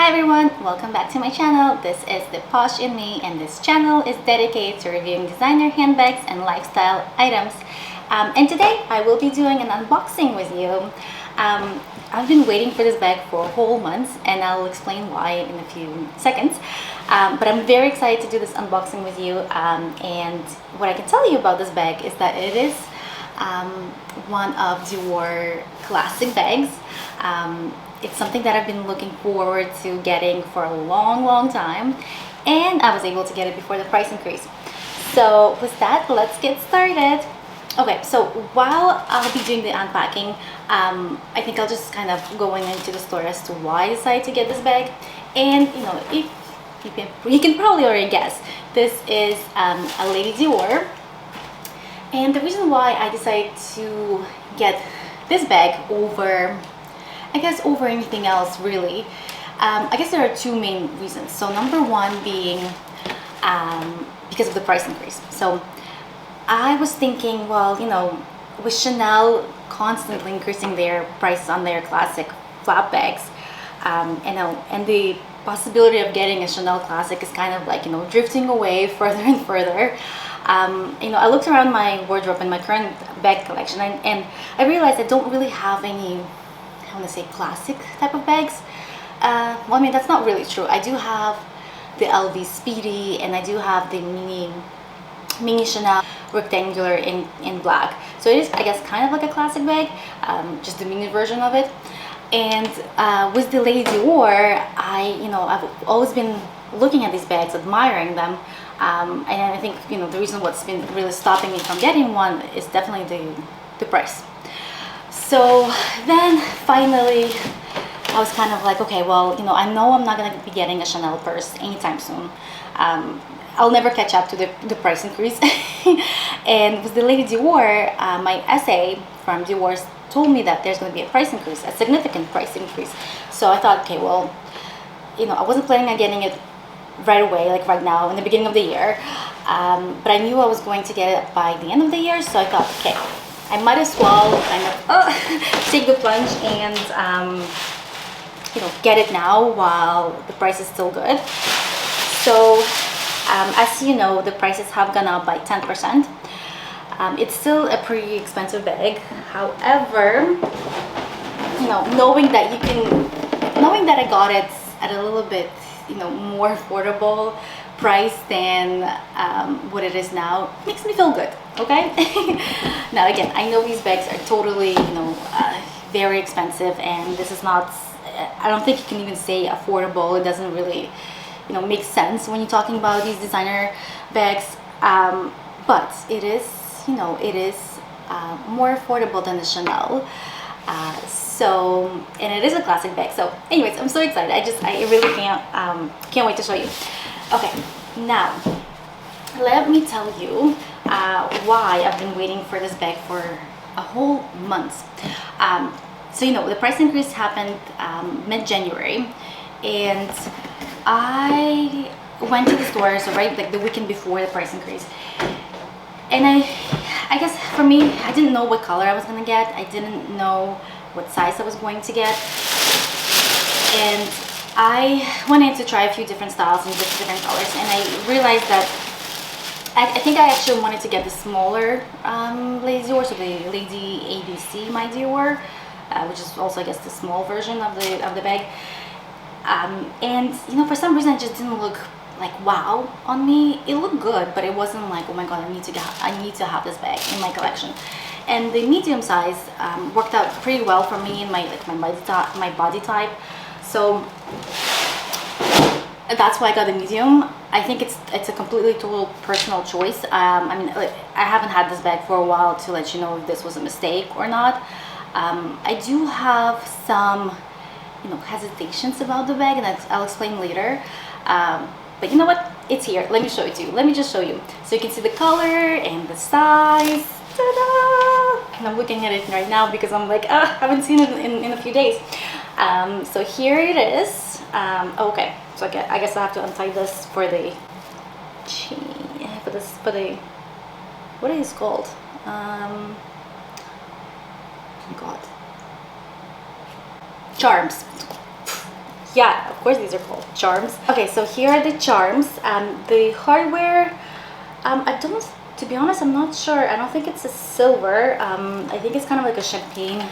Hi everyone, welcome back to my channel. This is The Posh in Me, and this channel is dedicated to reviewing designer handbags and lifestyle items. And today I will be doing an unboxing with you. I've been waiting for this bag for a whole month, and I'll explain why in a few seconds. But I'm very excited to do this unboxing with you. And what I can tell you about this bag is that it is one of Dior classic bags. It's something that I've been looking forward to getting for a long time, and I was able to get it before the price increase. So with that, let's get started. Okay, so while I'll be doing the unpacking, I think I'll just kind of going into the story as to why I decided to get this bag. And you know, if you can probably already guess, this is a Lady Dior. And the reason why I decided to get this bag over anything else really, I guess there are two main reasons. So number one being because of the price increase. So I was thinking, well, you know, with Chanel constantly increasing their prices on their classic flap bags, and the possibility of getting a Chanel classic is kind of like, you know, drifting away further and further. You know, I looked around my wardrobe and my current bag collection, and I realized I don't really have any, I want to say, classic type of bags. Well, I mean, that's not really true. I do have the LV Speedy, and I do have the mini Chanel rectangular in black. So it is, I guess, kind of like a classic bag, just the mini version of it. And with the Lady Dior, I've always been looking at these bags, admiring them. And I think, you know, the reason what's been really stopping me from getting one is definitely the price. So then finally I was kind of like, okay, well, you know I'm not going to be getting a Chanel purse anytime soon. I'll never catch up to the price increase. And with the Lady Dior, my essay from Dior told me that there's going to be a price increase, a significant price increase. So I thought, okay, well, you know, I wasn't planning on getting it right away, like right now in the beginning of the year, but I knew I was going to get it by the end of the year. So I thought, okay, I might as well kind of take the plunge and you know, get it now while the price is still good. So as you know, the prices have gone up by 10%. It's still a pretty expensive bag. However, you know, knowing that I got it at a little bit, you know, more affordable price than what it is now, makes me feel good. Okay. Now again, I know these bags are totally, you know, very expensive, and this is not, I don't think you can even say affordable. It doesn't really, you know, make sense when you're talking about these designer bags, but it is, you know, it is more affordable than the Chanel. So, and it is a classic bag. So anyways, I'm so excited. I really can't wait to show you. Okay, now let me tell you why I've been waiting for this bag for a whole month. So, you know, the price increase happened mid-January, and I went to the store, so right, like the weekend before the price increase. And I guess for me, I didn't know what color I was gonna get. I didn't know what size I was going to get, and I went in to try a few different styles and different colors, and I realized that I think I actually wanted to get the smaller Lady Dior, so the Lady ABC My Dior, which is also, I guess, the small version of the bag. And you know, for some reason it just didn't look like wow on me. It looked good, but it wasn't like, oh my god, I need to have this bag in my collection. And the medium size worked out pretty well for me in my body type. So that's why I got the medium. I think it's a completely total personal choice. I mean, like, I haven't had this bag for a while to let you know if this was a mistake or not. I do have some, you know, hesitations about the bag, and I'll explain later. But you know what? It's here. Let me show it to you. Let me just show you so you can see the color and the size. Ta-da! And I'm looking at it right now because I'm like, I haven't seen it in a few days. So here it is. Okay, so I guess I have to untie this for the chain. For the what is it called? Oh God, charms. Yeah, of course these are called charms. Okay, so here are the charms. The hardware, I don't, to be honest, I'm not sure. I don't think it's a silver. I think it's kind of like a champagne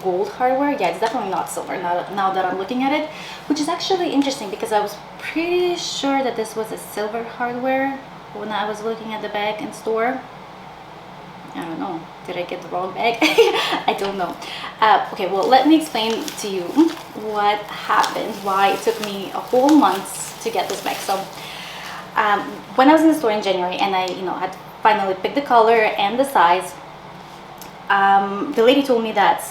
gold hardware. Yeah, it's definitely not silver now that I'm looking at it, which is actually interesting because I was pretty sure that this was a silver hardware when I was looking at the bag in store. I don't know. Did I get the wrong bag? I don't know. Okay, well, let me explain to you what happened, why it took me a whole month to get this bag. So, when I was in the store in January and I, had finally picked the color and the size, the lady told me that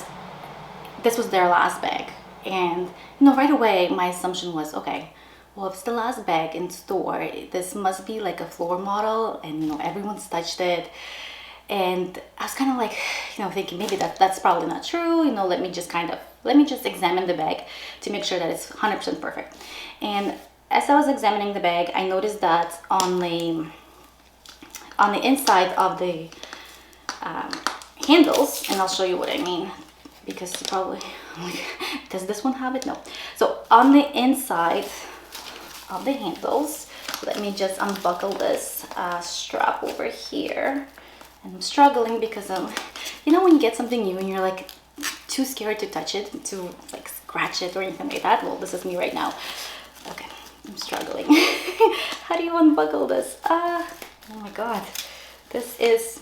this was their last bag. And, right away, my assumption was, okay, well, if it's the last bag in store, this must be like a floor model and, everyone's touched it. And I was kind of like, thinking maybe that's probably not true. Let me just examine the bag to make sure that it's 100% perfect. And as I was examining the bag, I noticed that on the inside of the handles, and I'll show you what I mean, because you probably, does this one have it? No. So on the inside of the handles, let me just unbuckle this strap over here. And I'm struggling because when you get something new and you're like too scared to touch it, to like scratch it or anything like that. Well, this is me right now. Okay, I'm struggling. How do you unbuckle this? Oh my god, this is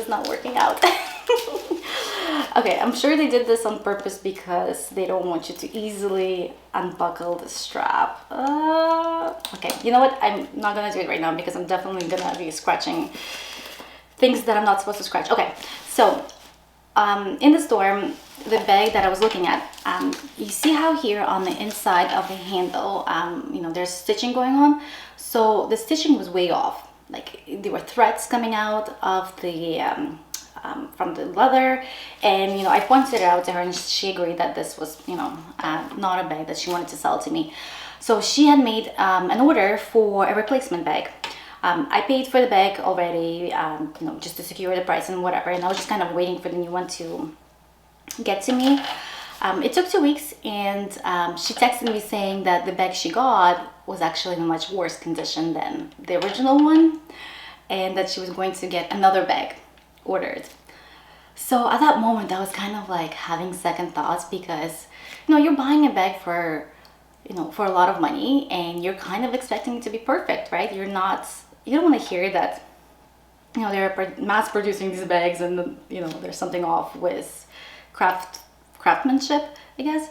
not working out. Okay, I'm sure they did this on purpose because they don't want you to easily unbuckle the strap. Okay, you know what? I'm not gonna do it right now because I'm definitely gonna be scratching things that I'm not supposed to scratch. Okay, so in the store, the bag that I was looking at, you see how here on the inside of the handle, there's stitching going on. So the stitching was way off. Like there were threads coming out of the from the leather, and I pointed it out to her and she agreed that this was not a bag that she wanted to sell to me. So she had made an order for a replacement bag. I paid for the bag already, just to secure the price and whatever, and I was just kind of waiting for the new one to get to me. It took 2 weeks, and she texted me saying that the bag she got was actually in a much worse condition than the original one, and that she was going to get another bag ordered. So at that moment, I was kind of like having second thoughts because, you're buying a bag for, for a lot of money, and you're kind of expecting it to be perfect, right? You don't want to hear that, they're mass producing these bags and, there's something off with craftsmanship, I guess.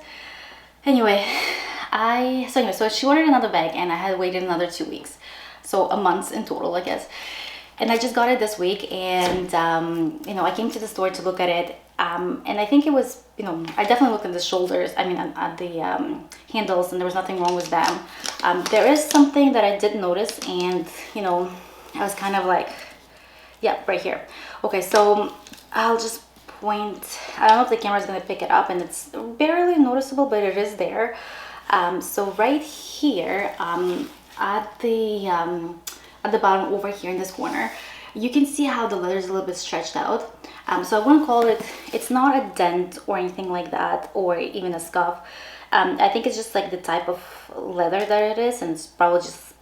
Anyway, so she ordered another bag and I had waited another 2 weeks. So a month in total, I guess. And I just got it this week, and I came to the store to look at it, and I think it was, I definitely looked at the shoulders, at the handles, and there was nothing wrong with them. There is something that I did notice, and I was kind of like, yeah, right here. Okay, so I'll just point, I don't know if the camera is going to pick it up, and it's barely noticeable, but it is there. So right here, at the bottom over here in this corner, you can see how the leather is a little bit stretched out. So I wouldn't call it, it's not a dent or anything like that, or even a scuff. I think it's just like the type of leather that it is, and it's probably just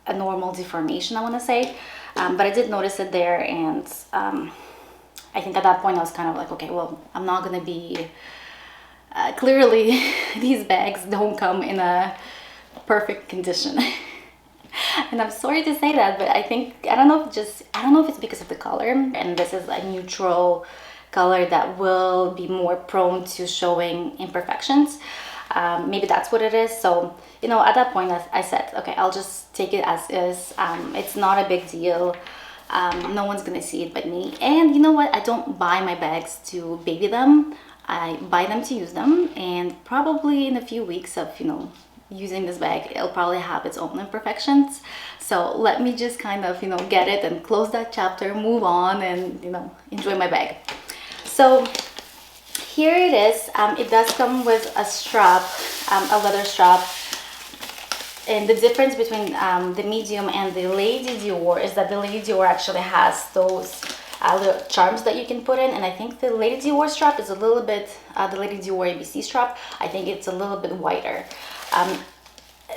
a normal deformation, I want to say. But I did notice it there, and I think at that point I was kind of like, okay, well, I'm not gonna be, clearly these bags don't come in a perfect condition. And I'm sorry to say that, but I don't know if it's because of the color, and this is a neutral color that will be more prone to showing imperfections. Maybe that's what it is. So, at that point I said, okay, I'll just take it as is. It's not a big deal. No one's gonna see it but me. And you know what? I don't buy my bags to baby them. I buy them to use them, and probably in a few weeks of, using this bag, it'll probably have its own imperfections. So let me just kind of, get it and close that chapter, move on, and, enjoy my bag. So here it is. It does come with a strap, a leather strap. And the difference between the medium and the Lady Dior is that the Lady Dior actually has those little charms that you can put in. And I think the Lady Dior strap is a little bit, the Lady Dior ABC strap, I think it's a little bit wider.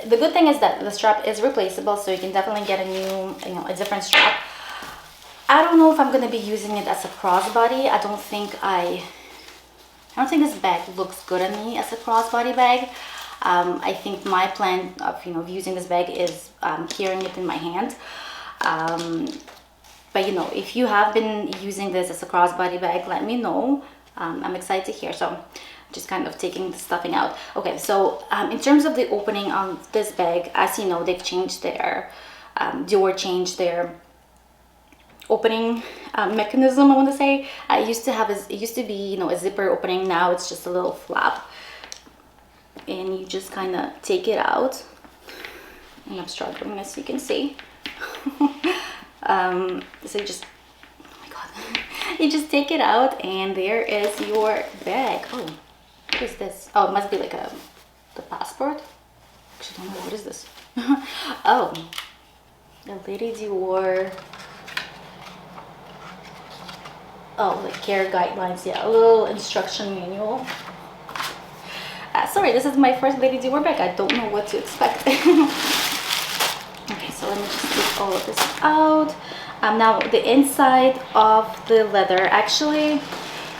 The good thing is that the strap is replaceable, so you can definitely get a new, a different strap. I don't know if I'm going to be using it as a crossbody. I don't think this bag looks good on me as a crossbody bag. I think my plan of using this bag is carrying it in my hand. But if you have been using this as a crossbody bag, let me know. I'm excited to hear. So just kind of taking the stuffing out. Okay, so in terms of the opening on this bag, as you know, they've changed their Dior changed their opening mechanism, I want to say. It used to be a zipper opening. Now it's just a little flap, and you just kind of take it out. And I'm struggling, as you can see. So you just, oh my god, you just take it out, and there is your bag. Oh, what is this? Oh, it must be like the passport. Actually, I don't know, what is this? Oh, the Lady Dior. Oh, like care guidelines. Yeah, a little instruction manual. Sorry, this is my first Lady Dior bag. I don't know what to expect. Okay, so let me just take all of this out. Now the inside of the leather, actually, I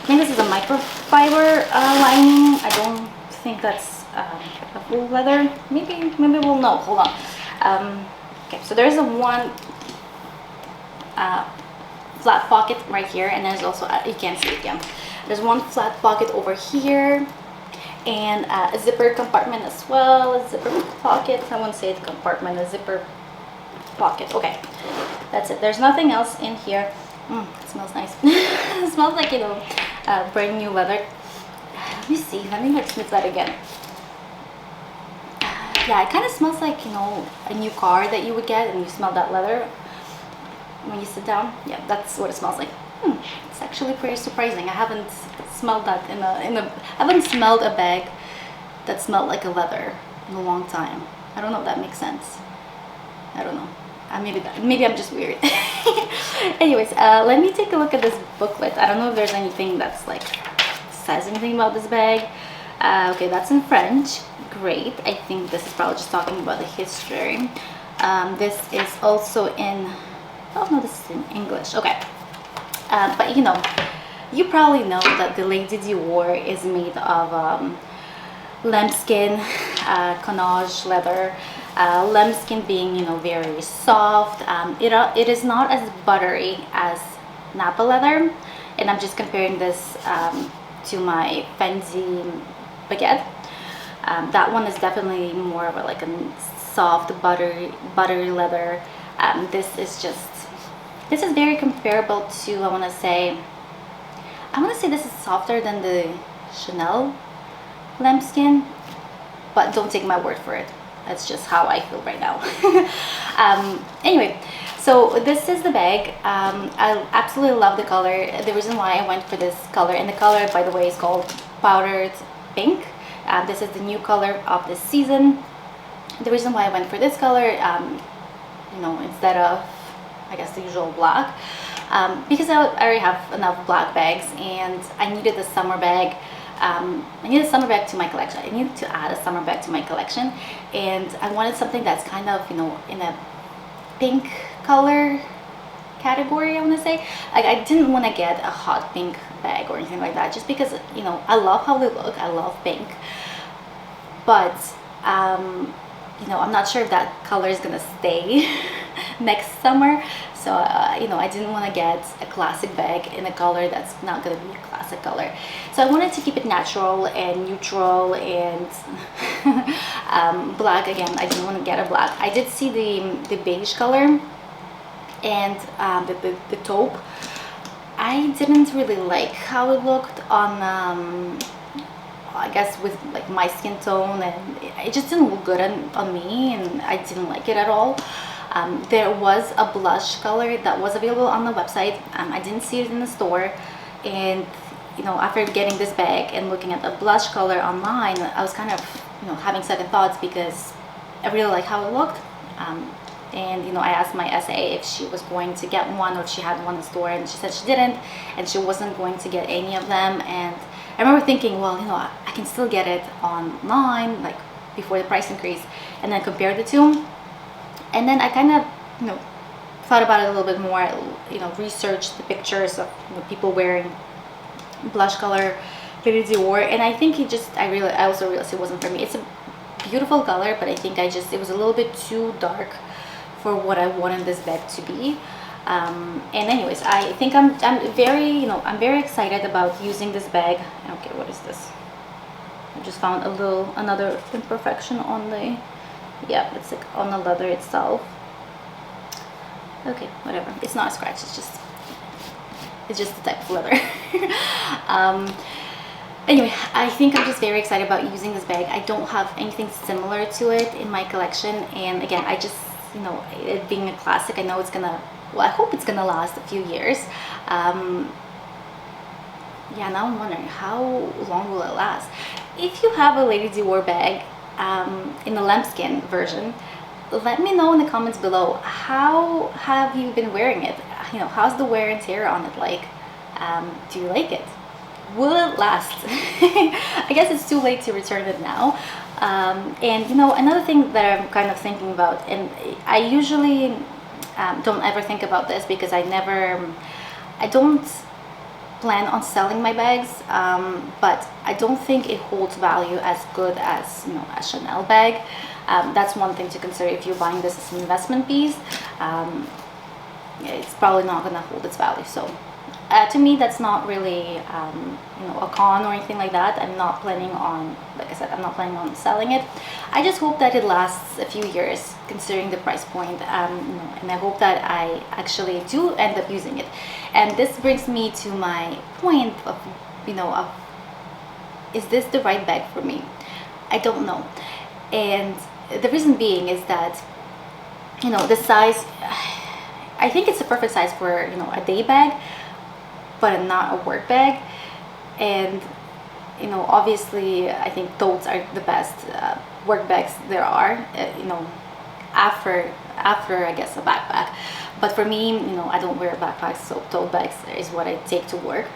think this is a microfiber lining. I don't think that's a full leather. Maybe we'll know. Hold on. Okay, so there's one flat pocket right here, and there's also you can't see it yet. There's one flat pocket over here, and a zipper compartment as well. A zipper pocket. I won't say it compartment. A zipper pocket. Okay, that's it. There's nothing else in here. It smells nice. It smells like brand new leather. Let me see. Let me like sniff that again. Yeah, it kind of smells like a new car that you would get, and you smell that leather when you sit down. Yeah, that's what it smells like. It's actually pretty surprising. I haven't smelled that I haven't smelled a bag that smelled like a leather in a long time. I don't know if that makes sense. I don't know. Maybe I'm just weird. Anyways, let me take a look at this booklet. I don't know if there's anything that's like says anything about this bag. Okay, that's in French. Great. I think this is probably just talking about the history. This is also in, oh no, this is in English. Okay. But you probably know that the Lady Dior is made of lambskin, Canage leather. Lambskin being very soft. It is not as buttery as Napa leather, and I'm just comparing this to my Fenzi baguette. That one is definitely more of like a soft buttery leather. This is very comparable to, I want to say this is softer than the Chanel lambskin, but don't take my word for it. That's just how I feel right now. Anyway, so this is the bag. I absolutely love the color. The reason why I went for this color, and the color, by the way, is called powdered pink. This is the new color of this season. The reason why I went for this color, instead of, I guess, the usual black, because I already have enough black bags, and I needed a summer bag. I needed a summer bag to my collection. I needed to add a summer bag to my collection, and I wanted something that's kind of in a pink color category, I want to say. Like, I didn't want to get a hot pink bag or anything like that, just because I love how they look. I love pink, but I'm not sure if that color is gonna stay next summer. So I didn't want to get a classic bag in a color that's not going to be a classic color. So I wanted to keep it natural and neutral, and black, again, I didn't want to get a black. I did see the beige color and the taupe. I didn't really like how it looked on I guess with like my skin tone, and it just didn't look good on me, and I didn't like it at all. There was a blush color that was available on the website. I didn't see it in the store, and after getting this bag and looking at the blush color online, I was kind of having second thoughts, because I really like how it looked. and I asked my SA if she was going to get one or if she had one in the store, and she said she didn't, and she wasn't going to get any of them. And I remember thinking, well, I can still get it online, like before the price increase, and then compare the two. And then I kind of thought about it a little bit more, researched the pictures of people wearing blush color Lady Dior, and I think I also realized it wasn't for me. It's a beautiful color, but I think it was a little bit too dark for what I wanted this bag to be. And anyways, I think I'm very excited about using this bag. Okay, what is this? I just found another imperfection on the, yeah, it's like on the leather itself. Okay, whatever, it's not a scratch, it's just the type of leather. Anyway, I think I'm just very excited about using this bag. I don't have anything similar to it in my collection, and again, I just, it being a classic, I know it's gonna, well, I hope it's gonna last a few years. Yeah, now I'm wondering, how long will it last? If you have a Lady Dior bag in the lambskin version, let me know in the comments below, how have you been wearing it? How's the wear and tear on it like? Do you like it? Will it last? I guess it's too late to return it now. And another thing that I'm kind of thinking about, and I usually don't ever think about this because I don't plan on selling my bags, but I don't think it holds value as good as a Chanel bag. That's one thing to consider if you're buying this as an investment piece. It's probably not gonna hold its value. So to me, that's not really a con or anything like that. I'm not planning on, like I said, I'm not planning on selling it. I just hope that it lasts a few years considering the price point, and I hope that I actually do end up using it. And this brings me to my point of is this the right bag for me? I don't know. And the reason being is that the size, I think it's a perfect size for a day bag, but not a work bag. And obviously I think totes are the best work bags there are, after I guess a backpack. But for me, I don't wear backpacks, so tote bags is what I take to work.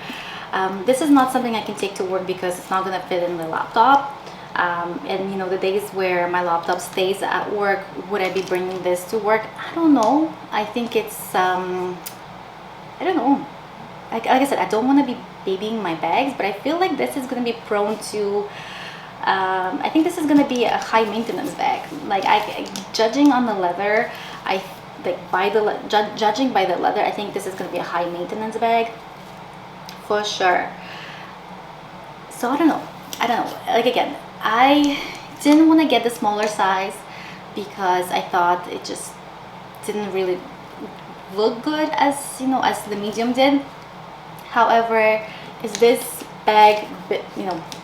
This is not something I can take to work because it's not gonna fit in the laptop. And the days where my laptop stays at work, would I be bringing this to work? I don't know. I think it's I don't know. Like I said, I don't want to be babying my bags, but I feel like this is going to be prone to I think this is going to be a high maintenance bag. Like judging on the leather, judging by the leather, I think this is going to be a high maintenance bag for sure. So I don't know. Like again, I didn't want to get the smaller size because I thought it just didn't really look good as as the medium did. However, is this bag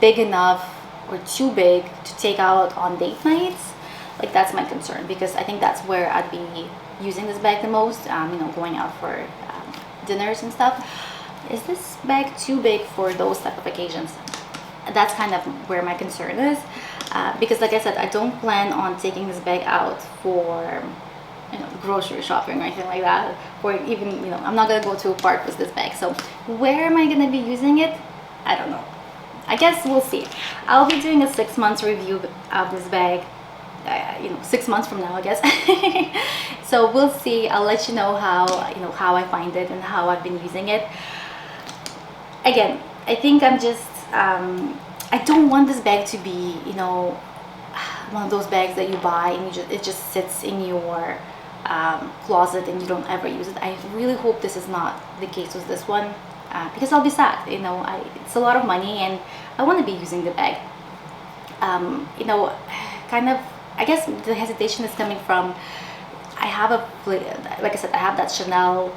big enough or too big to take out on date nights? Like that's my concern, because I think that's where I'd be using this bag the most, going out for dinners and stuff. Is this bag too big for those type of occasions? That's kind of where my concern is, because like I said, I don't plan on taking this bag out for grocery shopping or anything like that, or even I'm not gonna go to a park with this bag. So where am I gonna be using it? I don't know. I guess we'll see. I'll be doing a 6 months review of this bag 6 months from now, I guess. So we'll see. I'll let you know how I find it and how I've been using it. Again, I think I'm just I don't want this bag to be one of those bags that you buy and it just sits in your closet and you don't ever use it. I really hope this is not the case with this one, because I'll be sad. It's a lot of money and I want to be using the bag. Kind of, I guess the hesitation is coming from, I have like I said, I have that Chanel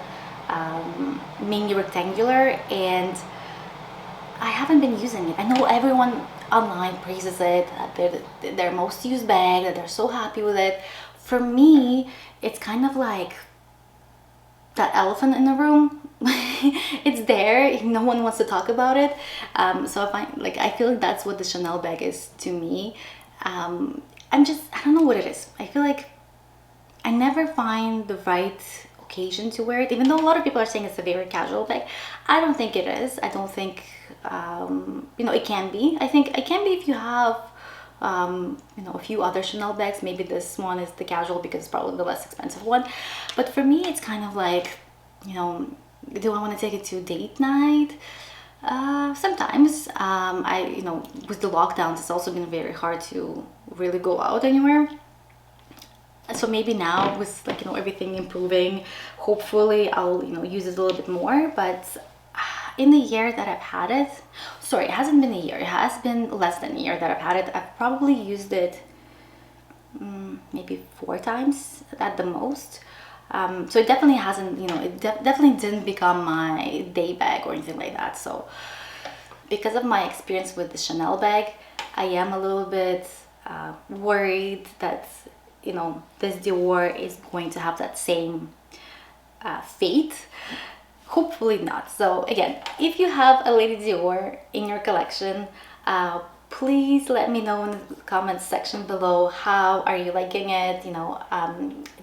mini rectangular, and I haven't been using it. I know everyone online praises it, that they're their most used bag, that they're so happy with it. For me, it's kind of like that elephant in the room. It's there, no one wants to talk about it. So I feel like that's what the Chanel bag is to me. I don't know what it is. I feel like I never find the right occasion to wear it, even though a lot of people are saying it's a very casual bag. I don't think it is. I don't think, you know, it can be. I think it can be if you have, you know, a few other Chanel bags. Maybe this one is the casual because it's probably the less expensive one. But for me, it's kind of like, you know, do I want to take it to date night? Sometimes. You know, with the lockdowns, it's also been very hard to really go out anywhere. So maybe now with, like, you know, everything improving, hopefully I'll, you know, use it a little bit more. But in the year that I've had it, sorry, it hasn't been a year, it has been less than a year that I've had it. I've probably used it maybe 4 times at the most. So it definitely hasn't, you know, it definitely didn't become my day bag or anything like that. So because of my experience with the Chanel bag, I am a little bit worried that, you know, this Dior is going to have that same fate. Hopefully not. So again, if you have a Lady Dior in your collection, please let me know in the comments section below. How are you liking it? You know,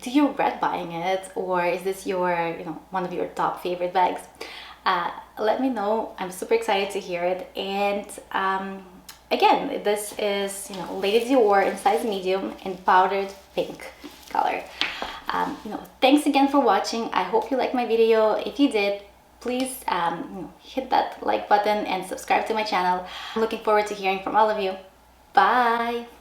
do you regret buying it, or is this your, you know, one of your top favorite bags? Let me know. I'm super excited to hear it. And again, this is, you know, Lady Dior in size medium in powdered pink color. You know, thanks again for watching. I hope you liked my video. If you did, please you know, hit that like button and subscribe to my channel. I'm looking forward to hearing from all of you. Bye!